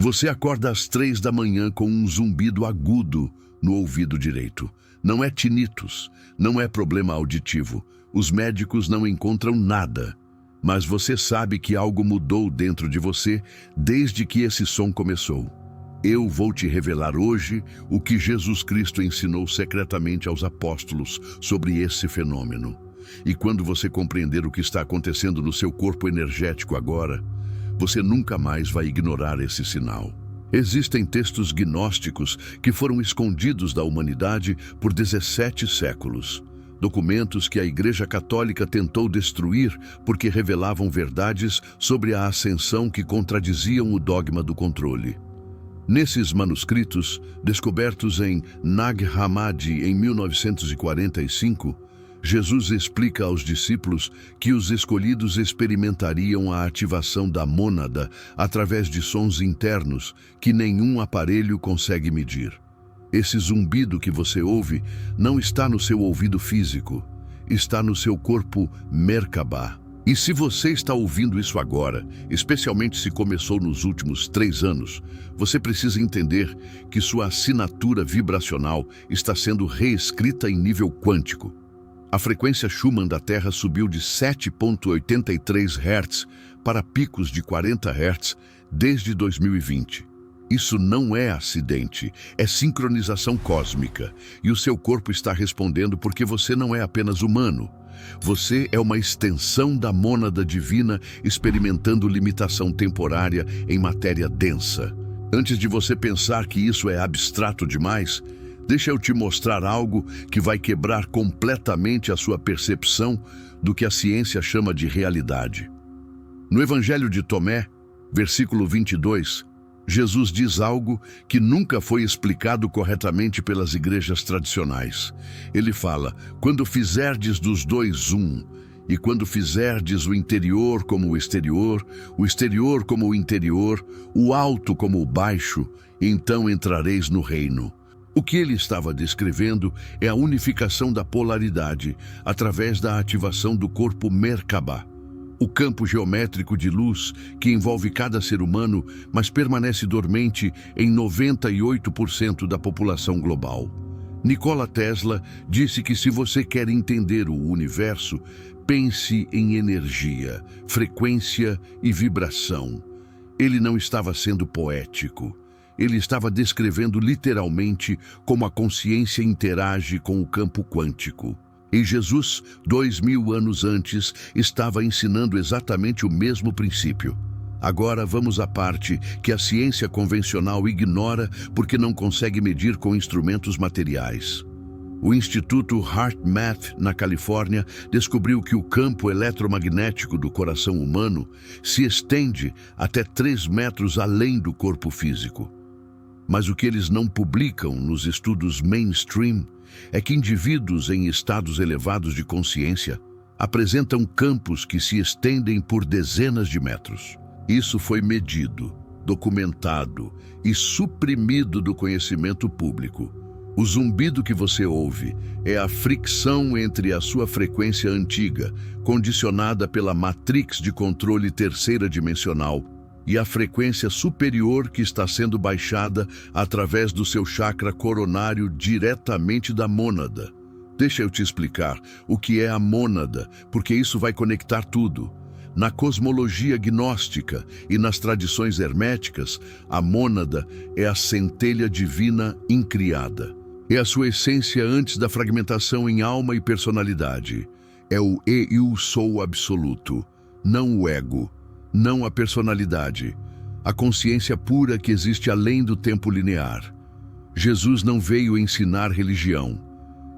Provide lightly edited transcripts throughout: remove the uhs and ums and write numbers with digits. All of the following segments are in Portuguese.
Você acorda às 3 da manhã com um zumbido agudo no ouvido direito. Não é tinnitus, não é problema auditivo. Os médicos não encontram nada. Mas você sabe que algo mudou dentro de você desde que esse som começou. Eu vou te revelar hoje o que Jesus Cristo ensinou secretamente aos apóstolos sobre esse fenômeno. E quando você compreender o que está acontecendo no seu corpo energético agora, você nunca mais vai ignorar esse sinal. Existem textos gnósticos que foram escondidos da humanidade por 17 séculos. Documentos que a Igreja Católica tentou destruir porque revelavam verdades sobre a ascensão que contradiziam o dogma do controle. Nesses manuscritos, descobertos em Nag Hammadi em 1945, Jesus explica aos discípulos que os escolhidos experimentariam a ativação da mônada através de sons internos que nenhum aparelho consegue medir. Esse zumbido que você ouve não está no seu ouvido físico, está no seu corpo Merkabah. E se você está ouvindo isso agora, especialmente se começou nos últimos 3 anos, você precisa entender que sua assinatura vibracional está sendo reescrita em nível quântico. A frequência Schumann da Terra subiu de 7,83 Hz para picos de 40 Hz desde 2020. Isso não é acidente, é sincronização cósmica. E o seu corpo está respondendo porque você não é apenas humano. Você é uma extensão da mônada divina experimentando limitação temporária em matéria densa. Antes de você pensar que isso é abstrato demais, deixa eu te mostrar algo que vai quebrar completamente a sua percepção do que a ciência chama de realidade. No Evangelho de Tomé, versículo 22, Jesus diz algo que nunca foi explicado corretamente pelas igrejas tradicionais. Ele fala: quando fizerdes dos dois um, e quando fizerdes o interior como o exterior como o interior, o alto como o baixo, então entrareis no reino. O que ele estava descrevendo é a unificação da polaridade através da ativação do corpo Merkabah, o campo geométrico de luz que envolve cada ser humano, mas permanece dormente em 98% da população global. Nikola Tesla disse que se você quer entender o universo, pense em energia, frequência e vibração. Ele não estava sendo poético. Ele estava descrevendo literalmente como a consciência interage com o campo quântico. E Jesus, 2000 anos antes, estava ensinando exatamente o mesmo princípio. Agora vamos à parte que a ciência convencional ignora porque não consegue medir com instrumentos materiais. O Instituto HeartMath, na Califórnia, descobriu que o campo eletromagnético do coração humano se estende até 3 metros além do corpo físico. Mas o que eles não publicam nos estudos mainstream é que indivíduos em estados elevados de consciência apresentam campos que se estendem por dezenas de metros. Isso foi medido, documentado e suprimido do conhecimento público. O zumbido que você ouve é a fricção entre a sua frequência antiga, condicionada pela matrix de controle terceira dimensional, e a frequência superior que está sendo baixada através do seu chakra coronário diretamente da mônada. Deixa eu te explicar o que é a mônada, porque isso vai conectar tudo. Na cosmologia gnóstica e nas tradições herméticas, a mônada é a centelha divina incriada. É a sua essência antes da fragmentação em alma e personalidade. É o eu sou absoluto, não o ego. Não a personalidade, a consciência pura que existe além do tempo linear. Jesus não veio ensinar religião.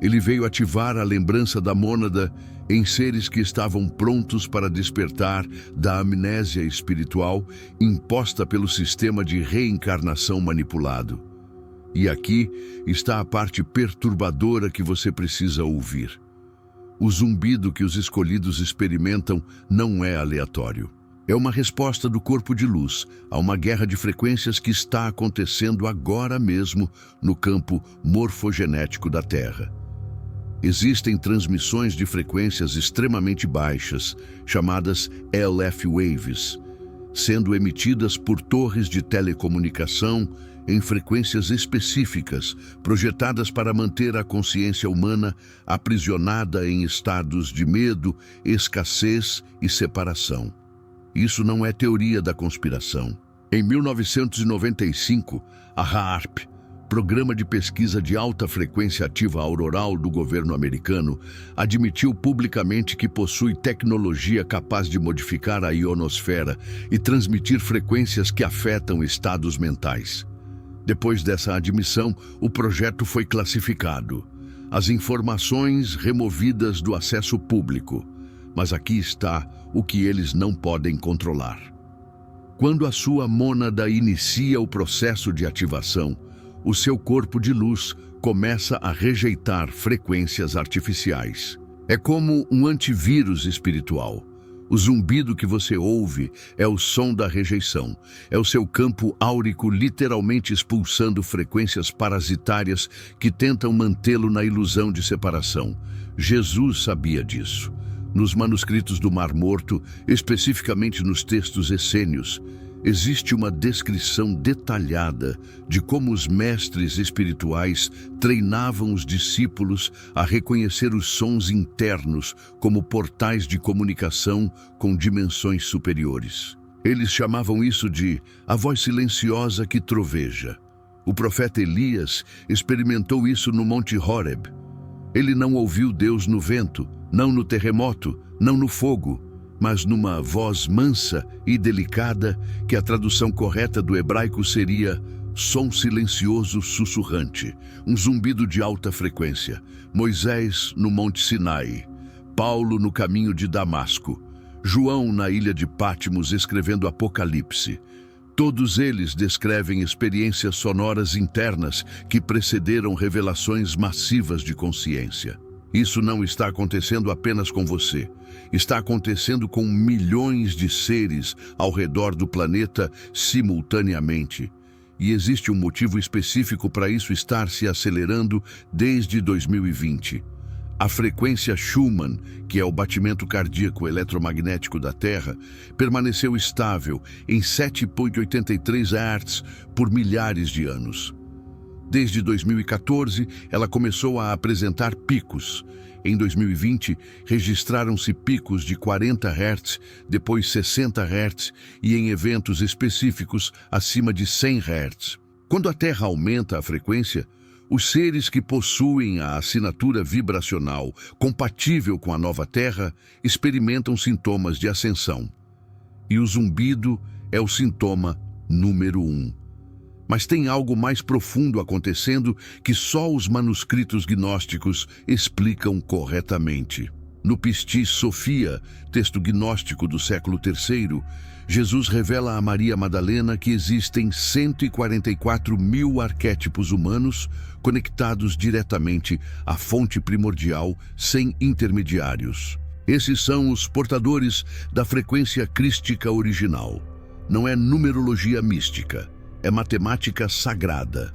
Ele veio ativar a lembrança da mônada em seres que estavam prontos para despertar da amnésia espiritual imposta pelo sistema de reencarnação manipulado. E aqui está a parte perturbadora que você precisa ouvir. O zumbido que os escolhidos experimentam não é aleatório. É uma resposta do corpo de luz a uma guerra de frequências que está acontecendo agora mesmo no campo morfogenético da Terra. Existem transmissões de frequências extremamente baixas, chamadas LF Waves. sendo emitidas por torres de telecomunicação em frequências específicas, projetadas para manter a consciência humana aprisionada em estados de medo, escassez e separação. Isso não é teoria da conspiração. Em 1995, a HAARP, Programa de Pesquisa de Alta Frequência Ativa Auroral do governo americano, admitiu publicamente que possui tecnologia capaz de modificar a ionosfera e transmitir frequências que afetam estados mentais. Depois dessa admissão, o projeto foi classificado. As informações removidas do acesso público. Mas aqui está o que eles não podem controlar. Quando a sua mônada inicia o processo de ativação, o seu corpo de luz começa a rejeitar frequências artificiais. É como um antivírus espiritual. O zumbido que você ouve é o som da rejeição. É o seu campo áurico literalmente expulsando frequências parasitárias que tentam mantê-lo na ilusão de separação. Jesus sabia disso. Nos manuscritos do Mar Morto, especificamente nos textos essênios, existe uma descrição detalhada de como os mestres espirituais treinavam os discípulos a reconhecer os sons internos como portais de comunicação com dimensões superiores. Eles chamavam isso de a voz silenciosa que troveja. O profeta Elias experimentou isso no Monte Horeb. Ele não ouviu Deus no vento, não no terremoto, não no fogo, mas numa voz mansa e delicada, que a tradução correta do hebraico seria som silencioso sussurrante, um zumbido de alta frequência. Moisés no Monte Sinai, Paulo no caminho de Damasco, João na ilha de Patmos escrevendo Apocalipse. Todos eles descrevem experiências sonoras internas que precederam revelações massivas de consciência. Isso não está acontecendo apenas com você. Está acontecendo com milhões de seres ao redor do planeta simultaneamente. E existe um motivo específico para isso estar se acelerando desde 2020. A frequência Schumann, que é o batimento cardíaco eletromagnético da Terra, permaneceu estável em 7,83 Hz por milhares de anos. Desde 2014, ela começou a apresentar picos. Em 2020, registraram-se picos de 40 Hz, depois 60 Hz e em eventos específicos acima de 100 Hz. Quando a Terra aumenta a frequência, os seres que possuem a assinatura vibracional compatível com a nova Terra experimentam sintomas de ascensão. E o zumbido é o sintoma número 1. Mas tem algo mais profundo acontecendo que só os manuscritos gnósticos explicam corretamente. No Pistis Sophia, texto gnóstico do século III, Jesus revela a Maria Madalena que existem 144 mil arquétipos humanos conectados diretamente à fonte primordial, sem intermediários. Esses são os portadores da frequência crística original. Não é numerologia mística. É matemática sagrada.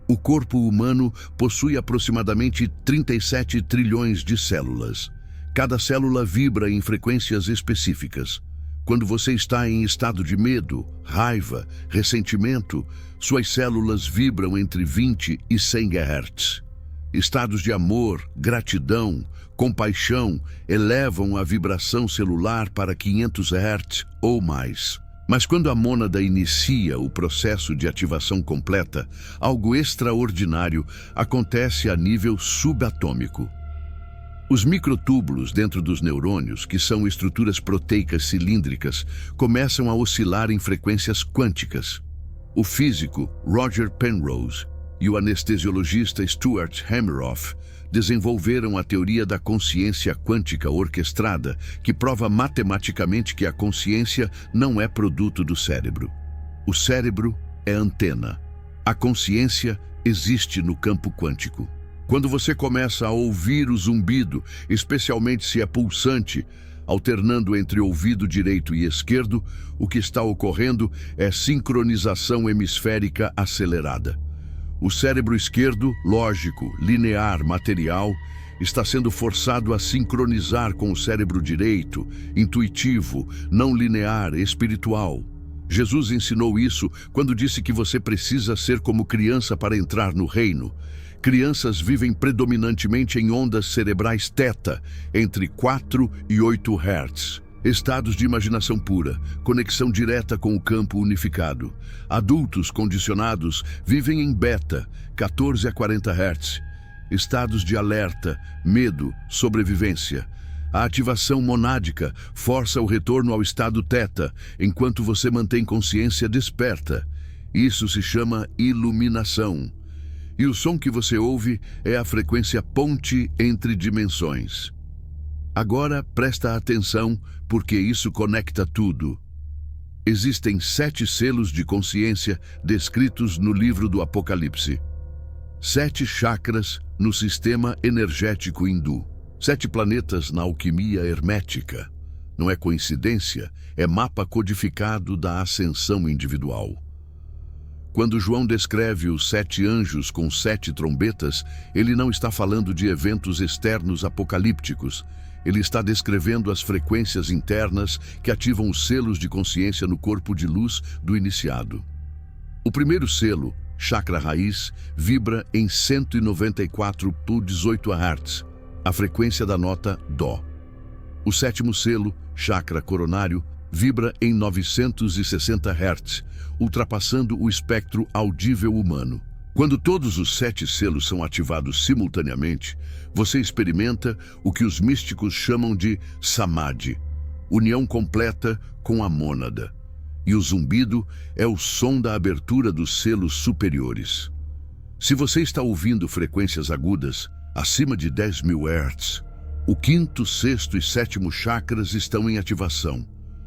O corpo humano possui aproximadamente 37 trilhões de células. Cada célula vibra em frequências específicas. Quando você está em estado de medo, raiva, ressentimento, suas células vibram entre 20 e 100 Hz. Estados de amor, gratidão, compaixão elevam a vibração celular para 500 Hz ou mais. Mas quando a mônada inicia o processo de ativação completa, algo extraordinário acontece a nível subatômico. Os microtúbulos dentro dos neurônios, que são estruturas proteicas cilíndricas, começam a oscilar em frequências quânticas. O físico Roger Penrose e o anestesiologista Stuart Hameroff desenvolveram a teoria da consciência quântica orquestrada, que prova matematicamente que a consciência não é produto do cérebro. O cérebro é antena. A consciência existe no campo quântico. Quando você começa a ouvir o zumbido, especialmente se é pulsante, alternando entre ouvido direito e esquerdo, o que está ocorrendo é sincronização hemisférica acelerada. O cérebro esquerdo, lógico, linear, material, está sendo forçado a sincronizar com o cérebro direito, intuitivo, não linear, espiritual. Jesus ensinou isso quando disse que você precisa ser como criança para entrar no reino. Crianças vivem predominantemente em ondas cerebrais θ, entre 4 e 8 Hz. Estados de imaginação pura, conexão direta com o campo unificado. Adultos condicionados vivem em beta, 14 a 40 Hz. Estados de alerta, medo, sobrevivência. A ativação monádica força o retorno ao estado θ, enquanto você mantém consciência desperta. Isso se chama iluminação. E o som que você ouve é a frequência ponte entre dimensões. Agora presta atenção, porque isso conecta tudo. Existem 7 selos de consciência descritos no livro do Apocalipse. 7 chakras no sistema energético hindu. 7 planetas na alquimia hermética. Não é coincidência, é mapa codificado da ascensão individual. Quando João descreve os 7 anjos com 7 trombetas, ele não está falando de eventos externos apocalípticos. Ele está descrevendo as frequências internas que ativam os selos de consciência no corpo de luz do iniciado. O primeiro selo, chakra raiz, vibra em 194 por 18 Hz, a frequência da nota Dó. O sétimo selo, chakra coronário, vibra em 960 Hz, ultrapassando o espectro audível humano. Quando todos os 7 selos são ativados simultaneamente, você experimenta o que os místicos chamam de samadhi, união completa com a mônada. E o zumbido é o som da abertura dos selos superiores. Se você está ouvindo frequências agudas, acima de 10.000 Hz, o quinto, sexto e sétimo chakras estão em ativação.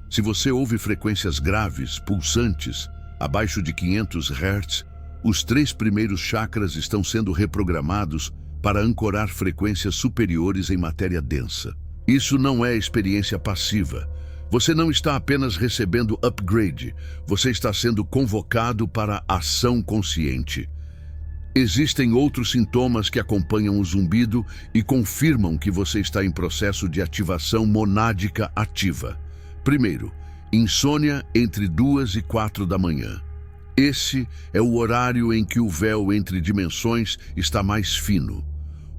Se você ouve frequências graves, pulsantes, abaixo de 500 Hz, os 3 primeiros chakras estão sendo reprogramados para ancorar frequências superiores em matéria densa. Isso não é experiência passiva. Você não está apenas recebendo upgrade, você está sendo convocado para ação consciente. Existem outros sintomas que acompanham o zumbido e confirmam que você está em processo de ativação monádica ativa. Primeiro, insônia entre 2 e 4 da manhã. Esse é o horário em que o véu entre dimensões está mais fino.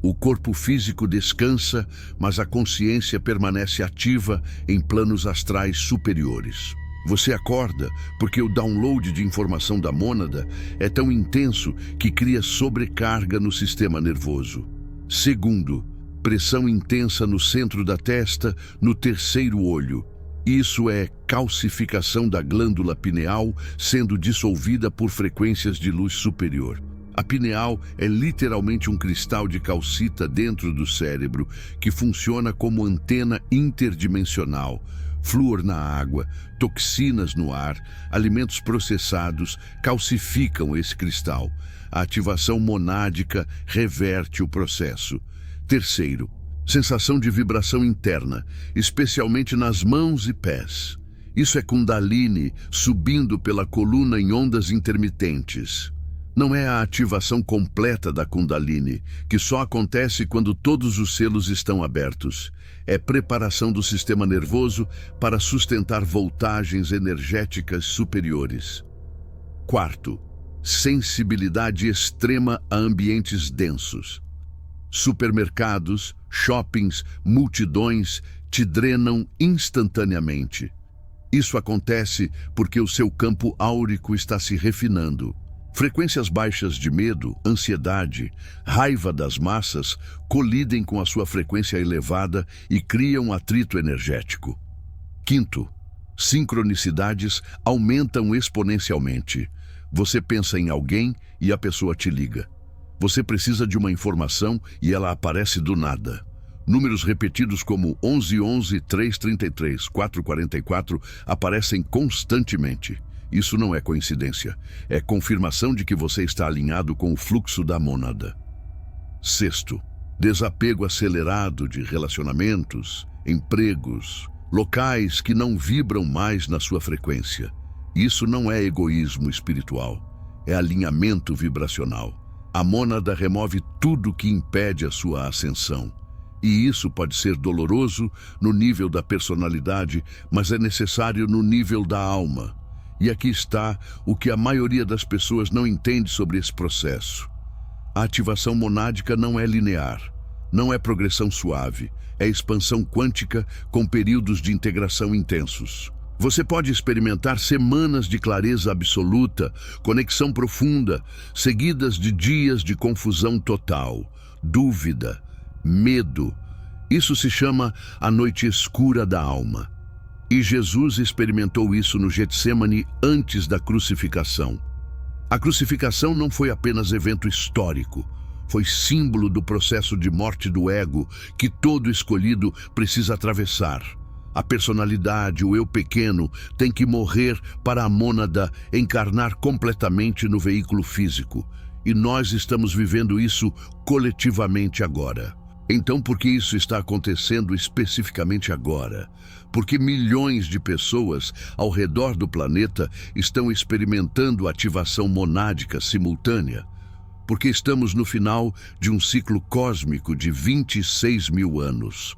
O corpo físico descansa, mas a consciência permanece ativa em planos astrais superiores. Você acorda porque o download de informação da mônada é tão intenso que cria sobrecarga no sistema nervoso. Segundo, pressão intensa no centro da testa, no terceiro olho. Isso é calcificação da glândula pineal sendo dissolvida por frequências de luz superior. A pineal é literalmente um cristal de calcita dentro do cérebro que funciona como antena interdimensional. Flúor na água, toxinas no ar, alimentos processados calcificam esse cristal. A ativação monádica reverte o processo. Terceiro, sensação de vibração interna, especialmente nas mãos e pés. Isso é Kundalini subindo pela coluna em ondas intermitentes. Não é a ativação completa da Kundalini, que só acontece quando todos os selos estão abertos. É preparação do sistema nervoso para sustentar voltagens energéticas superiores. Quarto, sensibilidade extrema a ambientes densos. Supermercados, shoppings, multidões te drenam instantaneamente. Isso acontece porque o seu campo áurico está se refinando. Frequências baixas de medo, ansiedade, raiva das massas colidem com a sua frequência elevada e criam atrito energético. Quinto, sincronicidades aumentam exponencialmente. Você pensa em alguém e a pessoa te liga. Você precisa de uma informação e ela aparece do nada. Números repetidos como 1111, 333, 444 aparecem constantemente. Isso não é coincidência, é confirmação de que você está alinhado com o fluxo da mônada. Sexto, desapego acelerado de relacionamentos, empregos, locais que não vibram mais na sua frequência. Isso não é egoísmo espiritual, é alinhamento vibracional. A mônada remove tudo que impede a sua ascensão. E isso pode ser doloroso no nível da personalidade, mas é necessário no nível da alma. E aqui está o que a maioria das pessoas não entende sobre esse processo. A ativação monádica não é linear, não é progressão suave, é expansão quântica com períodos de integração intensos. Você pode experimentar semanas de clareza absoluta, conexão profunda, seguidas de dias de confusão total, dúvida, medo. Isso se chama a noite escura da alma. E Jesus experimentou isso no Getsemane antes da crucificação. A crucificação não foi apenas evento histórico, foi símbolo do processo de morte do ego que todo escolhido precisa atravessar. A personalidade, o eu pequeno, tem que morrer para a mônada encarnar completamente no veículo físico. E nós estamos vivendo isso coletivamente agora. Então, por que isso está acontecendo especificamente agora? Porque milhões de pessoas ao redor do planeta estão experimentando ativação monádica simultânea. Porque estamos no final de um ciclo cósmico de 26 mil anos.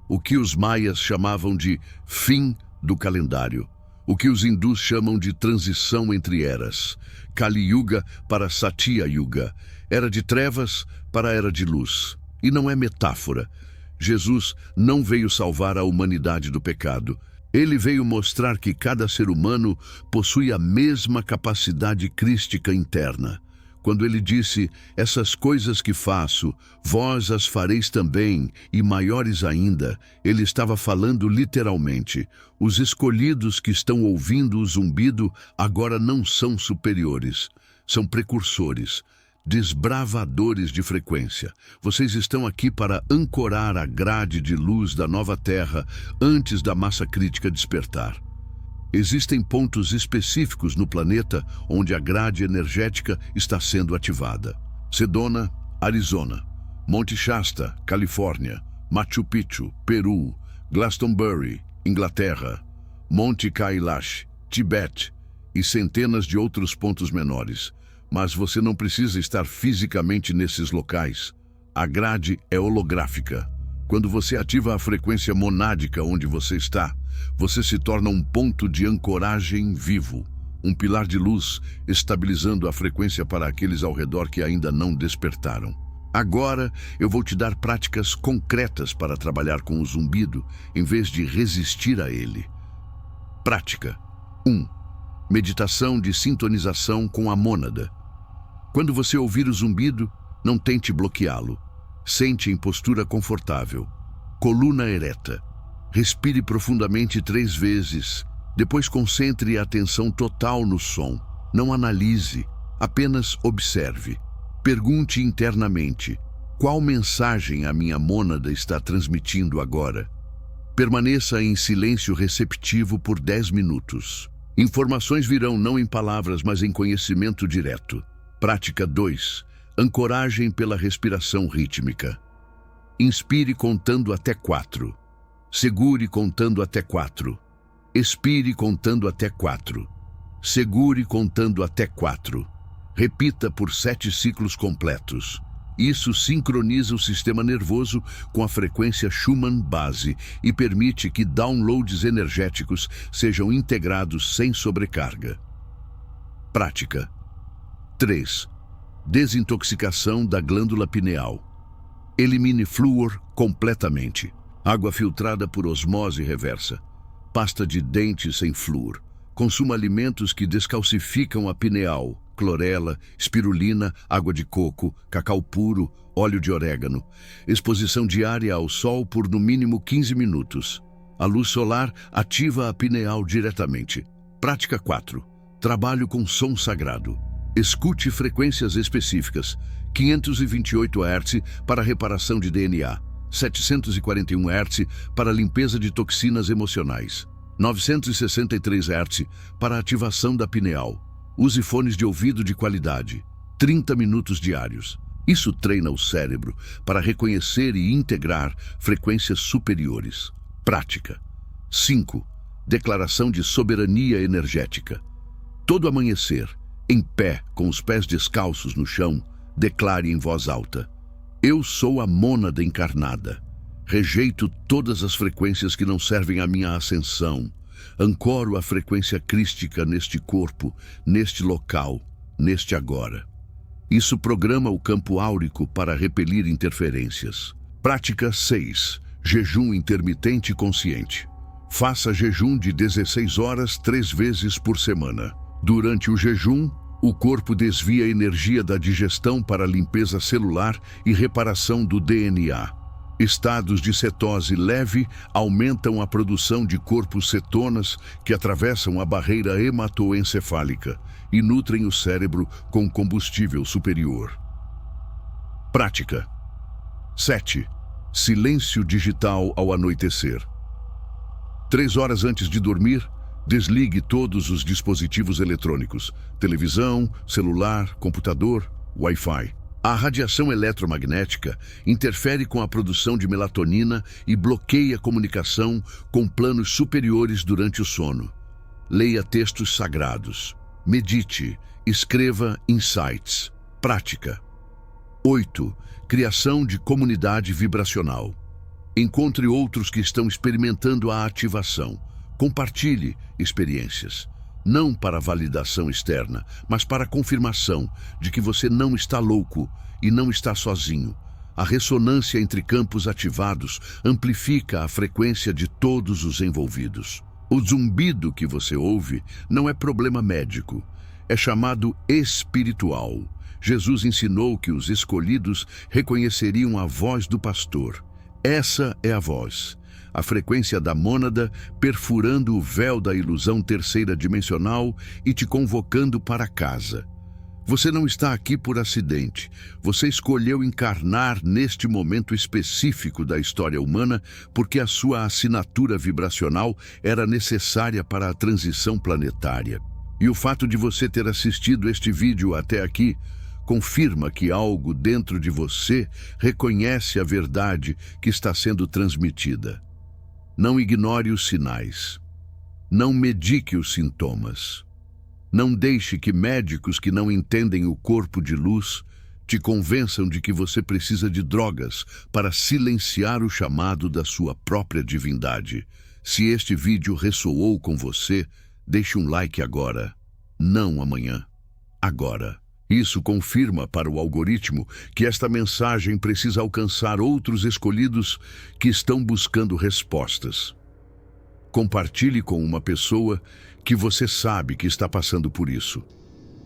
O que os maias chamavam de fim do calendário. O que os hindus chamam de transição entre eras. Kali Yuga para Satya Yuga. Era de trevas para a era de luz. E não é metáfora. Jesus não veio salvar a humanidade do pecado. Ele veio mostrar que cada ser humano possui a mesma capacidade crística interna. Quando ele disse, essas coisas que faço, vós as fareis também, e maiores ainda, ele estava falando literalmente. Os escolhidos que estão ouvindo o zumbido agora não são superiores, são precursores, desbravadores de frequência. Vocês estão aqui para ancorar a grade de luz da nova Terra antes da massa crítica despertar. Existem pontos específicos no planeta onde a grade energética está sendo ativada. Sedona, Arizona. Monte Shasta, Califórnia. Machu Picchu, Peru. Glastonbury, Inglaterra. Monte Kailash, Tibete e centenas de outros pontos menores. Mas você não precisa estar fisicamente nesses locais. A grade é holográfica. Quando você ativa a frequência monádica onde você está, você se torna um ponto de ancoragem vivo, um pilar de luz, estabilizando a frequência para aqueles ao redor que ainda não despertaram. Agora eu vou te dar práticas concretas para trabalhar com o zumbido, em vez de resistir a ele. Prática 1. Meditação de sintonização com a mônada. Quando você ouvir o zumbido, não tente bloqueá-lo. Sente em postura confortável. Coluna ereta. Respire profundamente 3 vezes. Depois concentre a atenção total no som. Não analise, apenas observe. Pergunte internamente: qual mensagem a minha mônada está transmitindo agora? Permaneça em silêncio receptivo por 10 minutos. Informações virão não em palavras, mas em conhecimento direto. Prática 2. Ancoragem pela respiração rítmica. Inspire contando até 4. Segure contando até 4. Expire contando até 4. Segure contando até 4. Repita por 7 ciclos completos. Isso sincroniza o sistema nervoso com a frequência Schumann base e permite que downloads energéticos sejam integrados sem sobrecarga. Prática 3. Desintoxicação da glândula pineal. Elimine flúor completamente. Água filtrada por osmose reversa. Pasta de dente sem flúor. Consuma alimentos que descalcificam a pineal. Clorela, espirulina, água de coco, cacau puro, óleo de orégano. Exposição diária ao sol por no mínimo 15 minutos. A luz solar ativa a pineal diretamente. Prática 4. Trabalho com som sagrado. Escute frequências específicas. 528 Hz para reparação de DNA. 741 Hz para limpeza de toxinas emocionais. 963 Hz para ativação da pineal. Use fones de ouvido de qualidade. 30 minutos diários. Isso treina o cérebro para reconhecer e integrar frequências superiores. Prática 5. Declaração de soberania energética. Todo amanhecer, em pé, com os pés descalços no chão, declare em voz alta: eu sou a mônada encarnada. Rejeito todas as frequências que não servem à minha ascensão. Ancoro a frequência crística neste corpo, neste local, neste agora. Isso programa o campo áurico para repelir interferências. Prática 6. Jejum intermitente consciente. Faça jejum de 16 horas 3 vezes por semana. Durante o jejum, o corpo desvia a energia da digestão para a limpeza celular e reparação do DNA. Estados de cetose leve aumentam a produção de corpos cetonas que atravessam a barreira hematoencefálica e nutrem o cérebro com combustível superior. Prática 7. Silêncio digital ao anoitecer. 3 horas antes de dormir, desligue todos os dispositivos eletrônicos, televisão, celular, computador, Wi-Fi. A radiação eletromagnética interfere com a produção de melatonina e bloqueia a comunicação com planos superiores durante o sono. Leia textos sagrados. Medite. Escreva insights. Prática. 8. Criação de comunidade vibracional. Encontre outros que estão experimentando a ativação. Compartilhe experiências. Não para validação externa, mas para confirmação de que você não está louco e não está sozinho. A ressonância entre campos ativados amplifica a frequência de todos os envolvidos. O zumbido que você ouve não é problema médico, é chamado espiritual. Jesus ensinou que os escolhidos reconheceriam a voz do pastor. Essa é a voz. A frequência da mônada perfurando o véu da ilusão terceira dimensional e te convocando para casa. Você não está aqui por acidente. Você escolheu encarnar neste momento específico da história humana porque a sua assinatura vibracional era necessária para a transição planetária. E o fato de você ter assistido este vídeo até aqui confirma que algo dentro de você reconhece a verdade que está sendo transmitida. Não ignore os sinais. Não medique os sintomas. Não deixe que médicos que não entendem o corpo de luz te convençam de que você precisa de drogas para silenciar o chamado da sua própria divindade. Se este vídeo ressoou com você, deixe um like agora, não amanhã. Agora. Isso confirma para o algoritmo que esta mensagem precisa alcançar outros escolhidos que estão buscando respostas. Compartilhe com uma pessoa que você sabe que está passando por isso.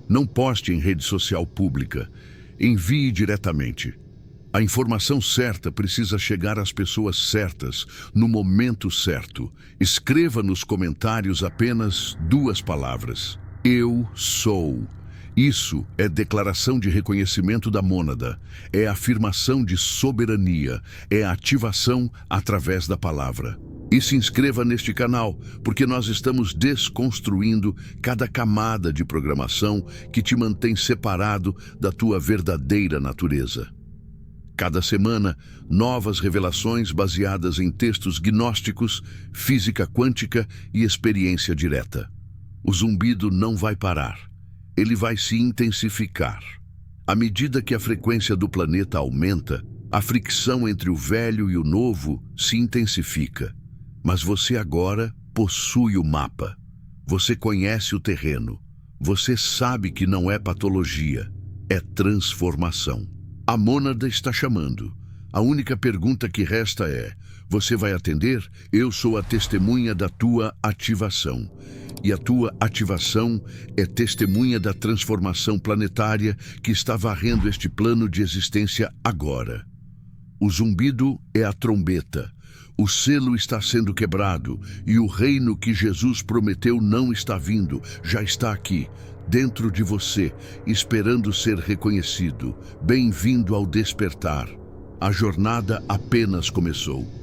Não poste em rede social pública. Envie diretamente. A informação certa precisa chegar às pessoas certas, no momento certo. Escreva nos comentários apenas 2 palavras. Eu sou. Isso é declaração de reconhecimento da mônada, é afirmação de soberania, é ativação através da palavra. E se inscreva neste canal, porque nós estamos desconstruindo cada camada de programação que te mantém separado da tua verdadeira natureza. Cada semana, novas revelações baseadas em textos gnósticos, física quântica e experiência direta. O zumbido não vai parar. Ele vai se intensificar. À medida que a frequência do planeta aumenta, a fricção entre o velho e o novo se intensifica. Mas você agora possui o mapa. Você conhece o terreno. Você sabe que não é patologia, é transformação. A mônada está chamando. A única pergunta que resta é: você vai atender? Eu sou a testemunha da tua ativação. E a tua ativação é testemunha da transformação planetária que está varrendo este plano de existência agora. O zumbido é a trombeta. O selo está sendo quebrado e o reino que Jesus prometeu não está vindo, já está aqui, dentro de você, esperando ser reconhecido. Bem-vindo ao despertar. A jornada apenas começou.